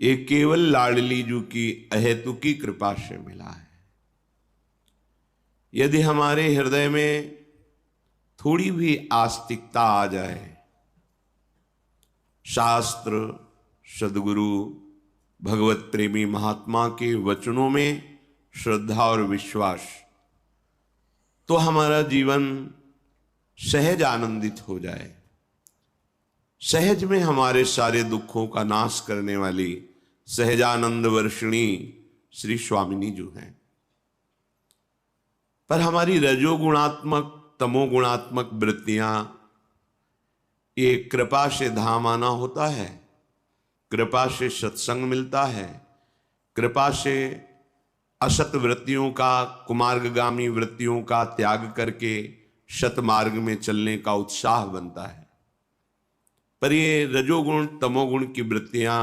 ये केवल लाडली जू की अहेतुकी कृपा से मिला है। यदि हमारे हृदय में थोड़ी भी आस्तिकता आ जाए, शास्त्र, सद्गुरु, भगवत प्रेमी महात्मा के वचनों में श्रद्धा और विश्वास, तो हमारा जीवन सहज आनंदित हो जाए। सहज में हमारे सारे दुखों का नाश करने वाली सहजानंद वर्षिणी श्री स्वामिनी जो हैं। पर हमारी रजोगुणात्मक तमोगुणात्मक वृत्तियां, ये कृपा से धाम आना होता है, कृपा से सत्संग मिलता है, कृपा से असत वृत्तियों का, कुमार्गगामी वृत्तियों का त्याग करके सतमार्ग में चलने का उत्साह बनता है। पर ये रजोगुण तमोगुण की वृत्तियां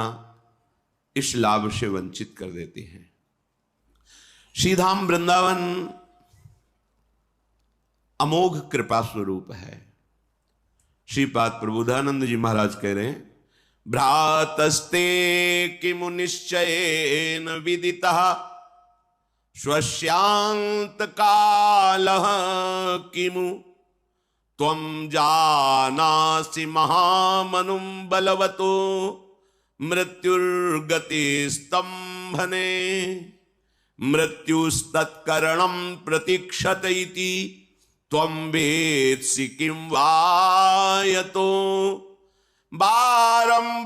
इस लाभ से वंचित कर देती हैं। श्रीधाम वृंदावन अमोघ कृपा स्वरूप है। श्रीपाद प्रबोधानंद जी महाराज कह रहे हैं, भ्रातस्ते किमु निश्चयेन विदितः स्वस्यांत कालः किमु त्वं जानासि महामनुं बलवतो मृत्युर्गतिस्तंभने मृत्युस्तत्करणं प्रतीक्षत इति त्वं वेत्सि किं वायतो बारंबारमशंकैव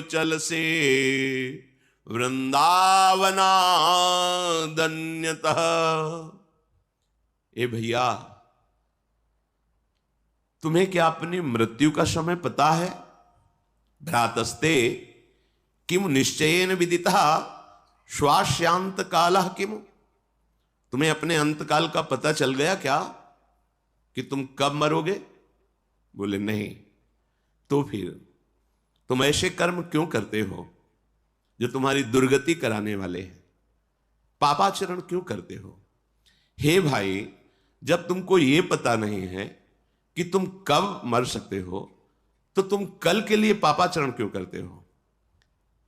चलसे वृंदावनादन्यतः। ए भैया, तुम्हें क्या अपनी मृत्यु का समय पता है? भ्रातस्ते किम निश्चयेन विदितः श्वास्यांत कालः किमु। तुम्हें अपने अंतकाल का पता चल गया क्या कि तुम कब मरोगे? बोले नहीं। तो फिर तुम ऐसे कर्म क्यों करते हो जो तुम्हारी दुर्गति कराने वाले हैं? पापाचरण क्यों करते हो? हे भाई, जब तुमको ये पता नहीं है कि तुम कब मर सकते हो, तो तुम कल के लिए पापाचरण क्यों करते हो?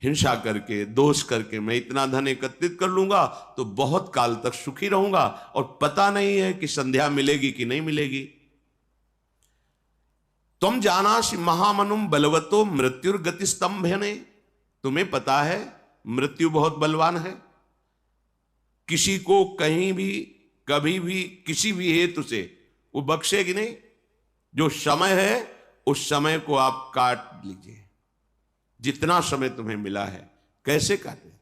हिंसा करके, दोष करके मैं इतना धन एकत्रित कर लूंगा तो बहुत काल तक सुखी रहूंगा, और पता नहीं है कि संध्या मिलेगी कि नहीं मिलेगी। तुम जानासि महामनुम बलवतो मृत्युर्गति स्तंभने। तुम्हें पता है मृत्यु बहुत बलवान है, किसी को कहीं भी कभी भी किसी भी हेतु से वो बख्शेगी नहीं। जो समय है उस समय को आप काट लीजिए, जितना समय तुम्हें मिला है। कैसे काटे?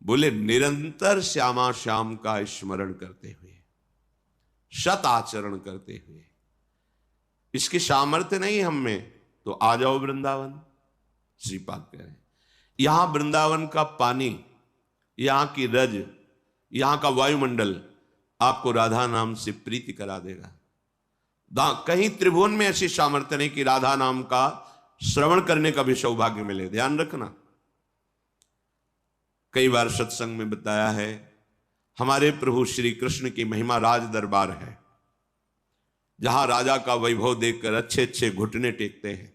बोले निरंतर श्यामा श्याम का स्मरण करते हुए, सत आचरण करते हुए। इसकी सामर्थ्य नहीं हम में, तो आ जाओ वृंदावन। श्रीपाद कह रहे हैं, यहां वृंदावन का पानी, यहां की रज, यहां का वायुमंडल आपको राधा नाम से प्रीति करा देगा। कहीं त्रिभुवन में ऐसी सामर्थ्य नहीं कि राधा नाम का श्रवण करने का भी सौभाग्य मिले। ध्यान रखना, कई बार सत्संग में बताया है, हमारे प्रभु श्री कृष्ण की महिमा राज दरबार है, जहां राजा का वैभव देखकर अच्छे अच्छे घुटने टेकते हैं।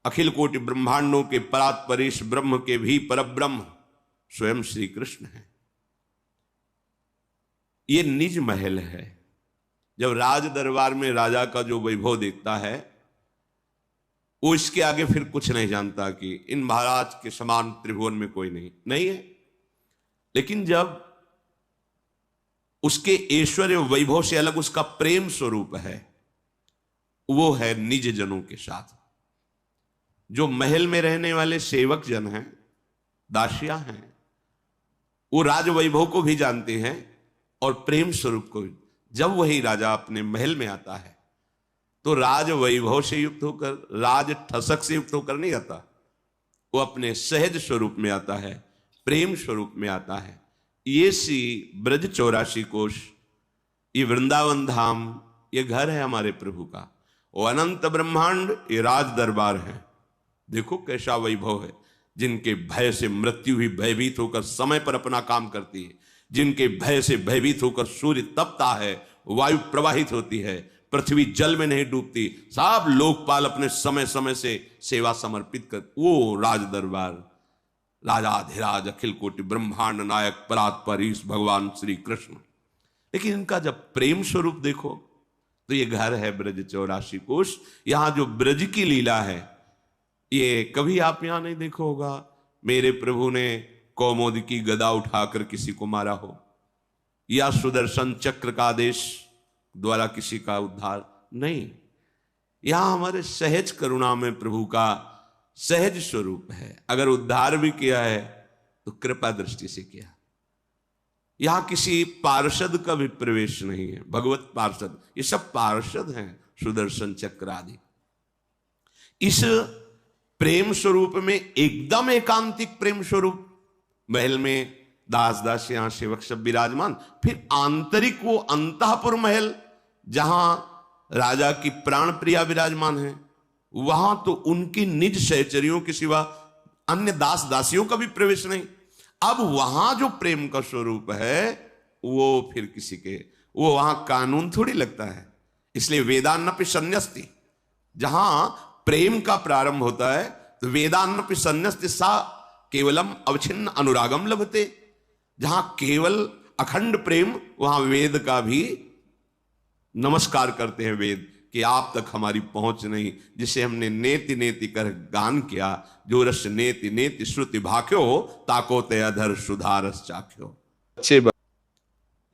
अखिल कोटि ब्रह्मांडों के परात परेश ब्रह्म के भी परब्रह्म स्वयं श्री कृष्ण है। ये निज महल है। जब राज दरबार में राजा का जो वैभव देखता है, वो इसके आगे फिर कुछ नहीं जानता कि इन महाराज के समान त्रिभुवन में कोई नहीं है। लेकिन जब उसके ऐश्वर्य वैभव से अलग उसका प्रेम स्वरूप है, वो है निज जनों के साथ। जो महल में रहने वाले सेवक जन हैं, दासियां हैं, वो राज वैभव को भी जानते हैं और प्रेम स्वरूप को। जब वही राजा अपने महल में आता है तो राज वैभव से युक्त होकर, राज ठसक से युक्त होकर नहीं आता। वो अपने सहज स्वरूप में आता है, प्रेम स्वरूप में आता है। ये सी ब्रज 84 कोश, ये वृंदावन धाम, ये घर है हमारे प्रभु का। वो अनंत ब्रह्मांड, ये राज दरबार है। देखो कैसा वैभव है। जिनके भय से मृत्यु भी भयभीत होकर समय पर अपना काम करती है, जिनके भय से भयभीत होकर सूर्य तपता है, वायु प्रवाहित होती है, पृथ्वी जल में नहीं डूबती, सब लोकपाल अपने समय समय से सेवा समर्पित कर, वो राज दरबार, राजाधिराज अखिल कोटि ब्रह्मांड नायक परात्पर ईश भगवान श्री कृष्ण। लेकिन इनका जब प्रेम स्वरूप देखो तो ये घर है ब्रज 84 कोश। यहां जो ब्रज की लीला है ये कभी आप यहां नहीं देखो होगा मेरे प्रभु ने कौमुदी की गदा उठाकर किसी को मारा हो, या सुदर्शन चक्र का आदेश द्वारा किसी का उद्धार नहीं। यहां हमारे सहज करुणा में प्रभु का सहज स्वरूप है। अगर उद्धार भी किया है तो कृपा दृष्टि से किया। यहां किसी पार्षद का भी प्रवेश नहीं है, भगवत पार्षद, ये सब पार्षद हैं, सुदर्शन चक्र आदि। इस प्रेम स्वरूप में एकदम एकांतिक प्रेम स्वरूप, महल में दास दासियां सेवक सब विराजमान, फिर आंतरिक वो अंतःपुर महल जहां राजा की प्राण प्रिया विराजमान है, वहां तो उनकी निज सहचरियों के सिवा अन्य दास दासियों का भी प्रवेश नहीं। अब वहां जो प्रेम का स्वरूप है वो फिर किसी के, वो वहां कानून थोड़ी लगता है। इसलिए वेदान्नपि सन्न्यस्ति, जहां प्रेम का प्रारंभ होता है तो वेदान्नपि सन्न्यस्ति सा केवलम अवच्छिन्न अनुरागम लभते। जहां केवल अखंड प्रेम, वहां वेद का भी नमस्कार करते हैं वेद कि आप तक हमारी पहुंच नहीं, जिसे हमने नेति नेति कर गान किया, जो रस नेति नेति श्रुति भाख्यो ताको ते अधर सुधारस चाख्यो। अच्छे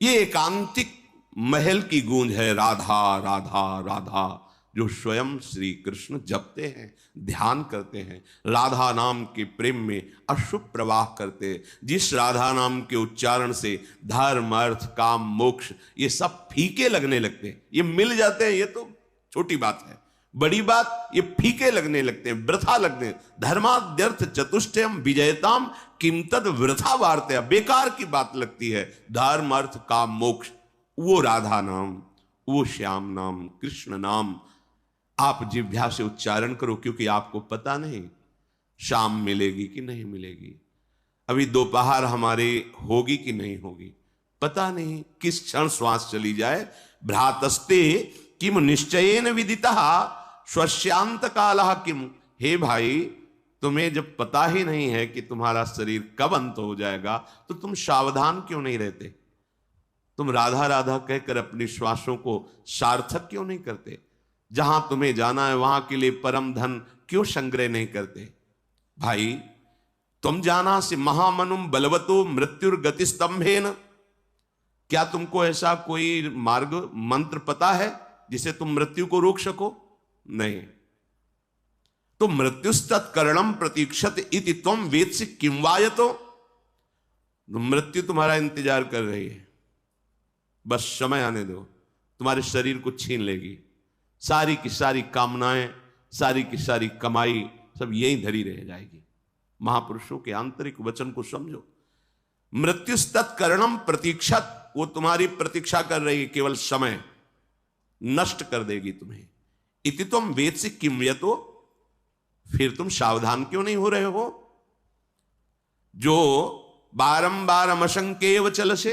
ये एकांतिक महल की गूंज है, राधा राधा राधा, जो स्वयं श्री कृष्ण जपते हैं, ध्यान करते हैं, राधा नाम के प्रेम में अशुभ प्रवाह करते। जिस राधा नाम के उच्चारण से धर्म अर्थ काम मोक्ष ये सब फीके लगने लगते हैं, ये मिल जाते हैं, ये तो छोटी बात है। बड़ी बात ये फीके लगने लगते हैं, वृथा लगने। धर्माद्यर्थ चतुष्टयम विजयताम किम तद वृथा वार्तया, बेकार की बात लगती है। धर्म अर्थ काम मोक्ष, वो राधा नाम, वो श्याम नाम, कृष्ण नाम आप जिह्वा से उच्चारण करो, क्योंकि आपको पता नहीं शाम मिलेगी कि नहीं मिलेगी, अभी दोपहर हमारे होगी कि नहीं होगी, पता नहीं किस क्षण श्वास चली जाए। भ्रातस्ते किम निश्चयेन विदिता स्वस्यांत कालः किम, हे भाई तुम्हें जब पता ही नहीं है कि तुम्हारा शरीर कब अंत हो जाएगा तो तुम सावधान क्यों नहीं रहते? तुम राधा राधा कहकर अपनी श्वासों को सार्थक क्यों नहीं करते? जहां तुम्हें जाना है वहां के लिए परम धन क्यों संग्रह नहीं करते? भाई तुम जाना से महामनुम बलवतो मृत्युर्गति स्तंभेन, क्या तुमको ऐसा कोई मार्ग मंत्र पता है जिसे तुम मृत्यु को रोक सको? नहीं। तो मृत्युस्तत्करणम प्रतीक्षत इति त्वम वेद से किम वायतो, मृत्यु तुम्हारा इंतजार कर रही है, बस समय आने दो, तुम्हारे शरीर को छीन लेगी। सारी की सारी कामनाएं, सारी की सारी कमाई सब यहीं धरी रह जाएगी। महापुरुषों के आंतरिक वचन को समझो। मृत्युस्तत्करणम प्रतीक्षत, वो तुम्हारी प्रतीक्षा कर रही है, केवल समय नष्ट कर देगी तुम्हें। इति तुम वेद से किम यतो, फिर तुम सावधान क्यों नहीं हो रहे हो? जो बारंबार अमशंकेव चल से,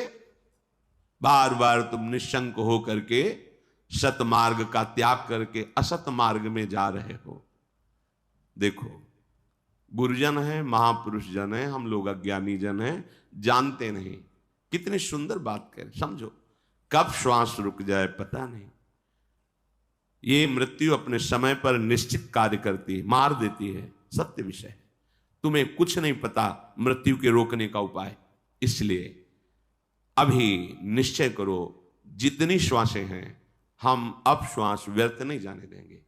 बार बार तुम निशंक हो करके सत मार्ग का त्याग करके असत मार्ग में जा रहे हो। देखो गुरुजन है, महापुरुष जन है, हम लोग अज्ञानी जन हैं, जानते नहीं। कितनी सुंदर बात कह, समझो कब श्वास रुक जाए पता नहीं। ये मृत्यु अपने समय पर निश्चित कार्य करती है, मार देती है, सत्य विषय है। तुम्हें कुछ नहीं पता मृत्यु के रोकने का उपाय, इसलिए अभी निश्चय करो जितनी श्वासें हैं हम अब श्वास व्यर्थ नहीं जाने देंगे,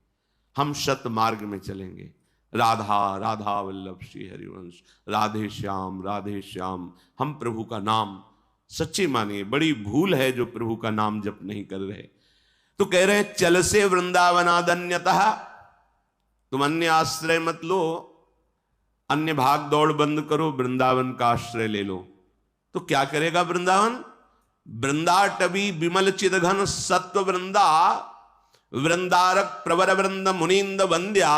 हम सत मार्ग में चलेंगे। राधा राधा वल्लभ श्री हरिवंश, राधे श्याम, हम प्रभु का नाम सच्चे मानिए। बड़ी भूल है जो प्रभु का नाम जप नहीं कर रहे। तो कह रहे हैं चल से वृंदावनादन्यतः, तुम अन्य आश्रय मत लो, अन्य भाग दौड़ बंद करो, वृंदावन का आश्रय ले लो। तो क्या करेगा वृंदावन? वृंदाटवी विमल चिदघन सत्व वृंदा, वृंदारक प्रवर वृंद मुनींद वंद्या,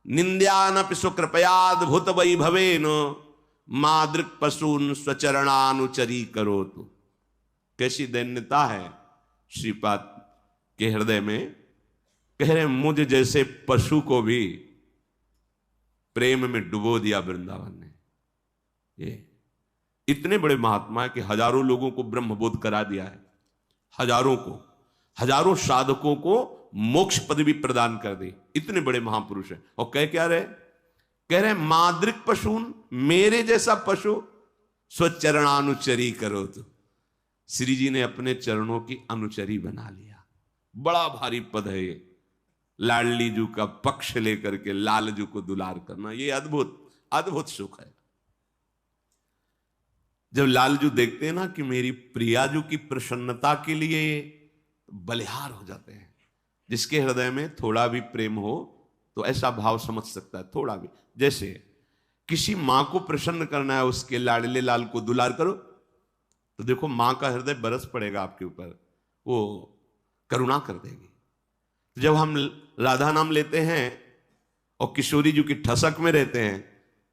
निंद्यानपि सुकृपयाद्भुत वैभवेन मादृक पशून स्वचरणानुचरी करो। तो कैसी दैन्यता है श्रीपाद के हृदय में, कह रहे मुझ जैसे पशु को भी प्रेम में डुबो दिया वृंदावन ने। ये इतने बड़े महात्मा है कि हजारों लोगों को ब्रह्मबोध करा दिया है, हजारों साधकों को मोक्ष पदवी प्रदान कर दी। इतने बड़े महापुरुष हैं। और कह क्या रहे, कह रहे माद्रिक पशुन, मेरे जैसा पशु स्वचरणानुचरी करो। तो श्री जी ने अपने चरणों की अनुचरी बना लिया। बड़ा भारी पद है ये, लाडली जू का पक्ष लेकर के लाल जू को दुलार करना। ये अद्भुत अद्भुत सुख है। जब लालजू देखते हैं ना कि मेरी प्रियाजू की प्रसन्नता के लिए बलिहार हो जाते हैं। जिसके हृदय में थोड़ा भी प्रेम हो तो ऐसा भाव समझ सकता है, थोड़ा भी। जैसे किसी मां को प्रसन्न करना है, उसके लाडले लाल को दुलार करो तो देखो मां का हृदय बरस पड़ेगा आपके ऊपर, वो करुणा कर देगी। जब हम राधा नाम लेते हैं और किशोरी जी की ठसक में रहते हैं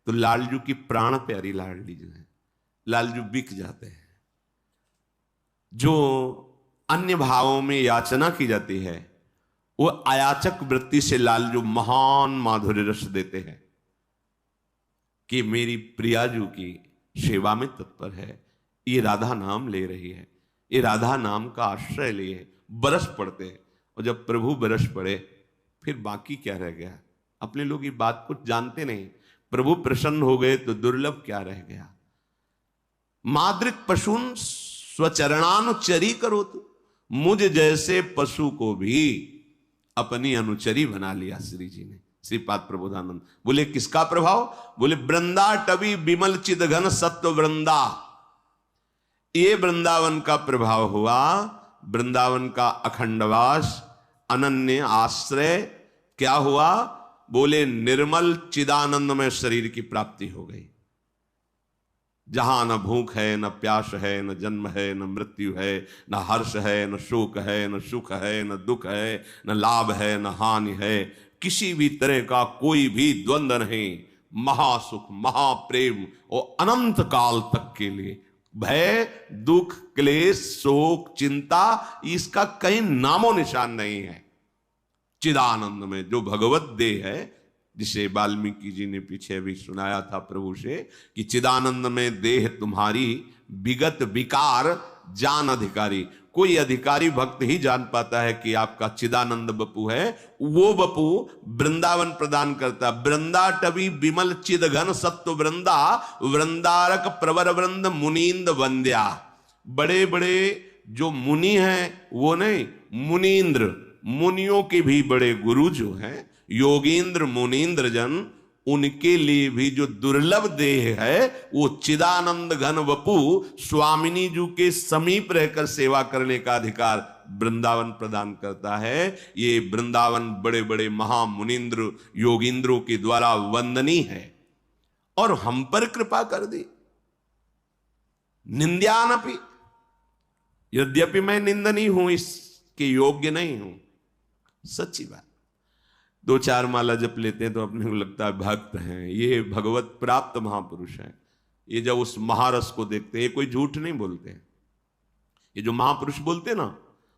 तो लालजू की प्राण प्यारी लाडली जो है, लालजू बिक जाते हैं। जो अन्य भावों में याचना की जाती है वो आयाचक वृत्ति से लालजू महान माधुर्य रस देते हैं कि मेरी प्रियाजू की सेवा में तत्पर है, ये राधा नाम ले रही है, ये राधा नाम का आश्रय लिए बरस पड़ते हैं। और जब प्रभु बरस पड़े फिर बाकी क्या रह गया। अपने लोग ये बात कुछ जानते नहीं, प्रभु प्रसन्न हो गए तो दुर्लभ क्या रह गया। माद्रिक पशुन स्वचरणानुचरी करो। तो मुझ जैसे पशु को भी अपनी अनुचरी बना लिया श्री जी ने। श्रीपाद प्रबोधानंद बोले किसका प्रभाव, बोले वृंदा टवी विमल चिदघन सत्व वृंदा। ये वृंदावन का प्रभाव हुआ, वृंदावन का अखंडवास, अनन्य आश्रय। क्या हुआ, बोले निर्मल चिदानंदमय शरीर की प्राप्ति हो गई। जहां न भूख है, न प्यास है, न जन्म है, न मृत्यु है, न हर्ष है, न शोक है, न सुख है, न दुख है, न लाभ है, न हानि है, किसी भी तरह का कोई भी द्वंद्व नहीं। महासुख, महाप्रेम और अनंत काल तक के लिए भय, दुख, क्लेश, शोक, चिंता, इसका कहीं नामो निशान नहीं है। चिदानंद में जो भगवत देह है, जिसे वाल्मीकि जी ने पीछे भी सुनाया था प्रभु से कि चिदानंद में देह तुम्हारी विगत विकार जान अधिकारी। कोई अधिकारी भक्त ही जान पाता है कि आपका चिदानंद बपू है। वो बपू वृंदावन प्रदान करता। वृंदा टवी विमल चिदघन सत्व वृंदा, वृंदारक प्रवर वृंद मुनींद वंद्या। बड़े बड़े जो मुनि हैं वो नहीं, मुनींद्र, मुनियों के भी बड़े गुरु जो हैं, योगींद्र मुनींद्र जन, उनके लिए भी जो दुर्लभ देह है वो चिदानंद घन वपु स्वामिनी जी के समीप रहकर सेवा करने का अधिकार वृंदावन प्रदान करता है। ये वृंदावन बड़े बड़े महामुनींद्र योगींद्रों के द्वारा वंदनीय है और हम पर कृपा कर दी। निंद्यानपि, यद्यपि मैं निंदनीय हूं, इसके योग्य नहीं हूं, सच्ची बात। दो चार माला जप लेते हैं तो अपने को लगता है भक्त हैं, ये भगवत प्राप्त महापुरुष हैं। ये जब उस महारस को देखते हैं, ये कोई झूठ नहीं बोलते हैं। ये जो महापुरुष बोलते हैं ना,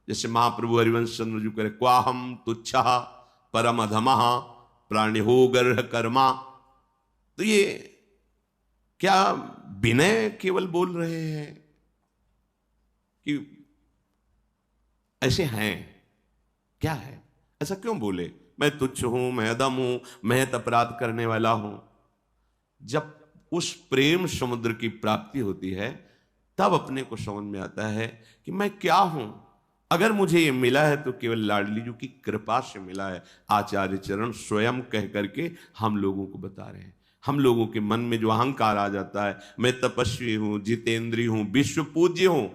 जैसे महाप्रभु हरिवंश चंद्र जी करे क्वाहम तुच्छा परम अधमः प्राणिहो गर्ह कर्मा, तो ये क्या विनय केवल बोल रहे हैं कि ऐसे हैं? क्या है, ऐसा क्यों बोले? मैं तुच्छ हूं, मैं अधम हूं, मैं अपराध करने वाला हूं। जब उस प्रेम समुद्र की प्राप्ति होती है तब अपने को समझ में आता है कि मैं क्या हूं। अगर मुझे ये मिला है तो केवल लाडली जी की कृपा से मिला है। आचार्य चरण स्वयं कह करके हम लोगों को बता रहे हैं। हम लोगों के मन में जो अहंकार आ जाता है, मैं तपस्वी हूं, जितेंद्री हूं, विश्व पूज्य हूं,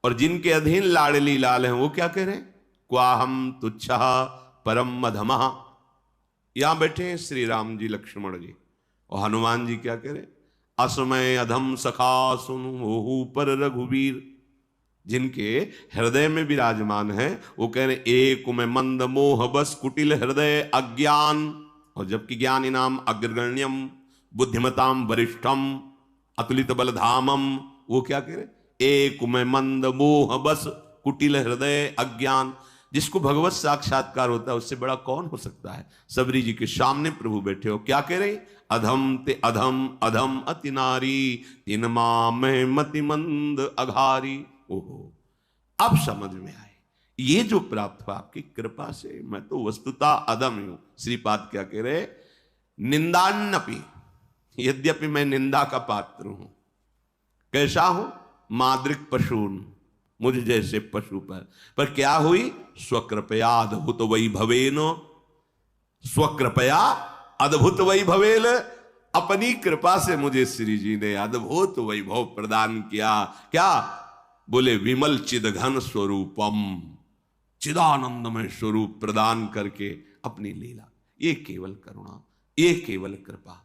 और जिनके अधीन लाडली लाल हैं वो क्या कह रहे हैं? क्वाहम तुच्छा परम अधमः। यहां बैठे हैं श्री राम जी, लक्ष्मण जी, और हनुमान जी क्या कह रहे? असमय अधम सखा सुनु ओहू पर रघुवीर। जिनके हृदय में विराजमान है वो कह रहे एक में मंद मोह बस कुटिल हृदय अज्ञान, और जबकि ज्ञानी नाम अग्रगण्यम बुद्धिमताम वरिष्ठम अतुलित बलधामम, वो क्या कह रहे? एक में मंद मोह बस कुटिल हृदय अज्ञान। जिसको भगवत साक्षात्कार होता है उससे बड़ा कौन हो सकता है। सबरी जी के सामने प्रभु बैठे हो, क्या कह रहे, अधम ते अधम अधम अति नारी तिनमा में मति मंद अघारी। ओहो, अब समझ में आए, ये जो प्राप्त हुआ आपकी कृपा से, मैं तो वस्तुतः अधम हूं। श्रीपाद क्या कह रहे, निंदान्नपि, यद्यपि मैं निंदा का पात्र हूं। कैसा हूं, माद्रिक पशून, मुझ जैसे पशु पर क्या हुई, स्वकृपया अद्भुत वैभवेन, स्वकृपया अद्भुत वैभवेन, अपनी कृपा से मुझे श्री जी ने अद्भुत वैभव प्रदान किया। क्या, बोले विमल चिद घन स्वरूपम, चिदानंदमय स्वरूप प्रदान करके अपनी लीला। ये केवल करुणा, ये केवल कृपा।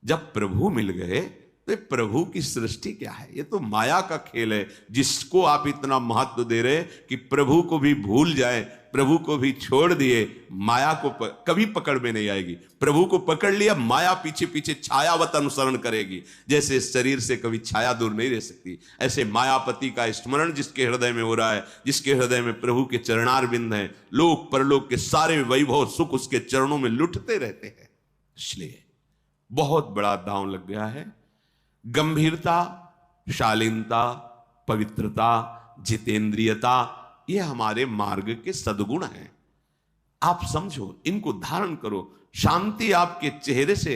जब प्रभु मिल गए तो प्रभु की सृष्टि क्या है, ये तो माया का खेल है, जिसको आप इतना महत्व दे रहे कि प्रभु को भी भूल जाए, प्रभु को भी छोड़ दिए, माया को कभी पकड़ में नहीं आएगी। प्रभु को पकड़ लिया, माया पीछे पीछे छायावत अनुसरण करेगी। जैसे शरीर से कभी छाया दूर नहीं रह सकती, ऐसे मायापति का स्मरण जिसके हृदय में हो रहा है, जिसके हृदय में प्रभु के चरणारविंद हैं, लोक परलोक के सारे वैभव सुख उसके चरणों में लुटते रहते हैं। इसलिए बहुत बड़ा दांव लग गया है। गंभीरता, शालीनता, पवित्रता, जितेंद्रियता, ये हमारे मार्ग के सद्गुण हैं। आप समझो, इनको धारण करो, शांति आपके चेहरे से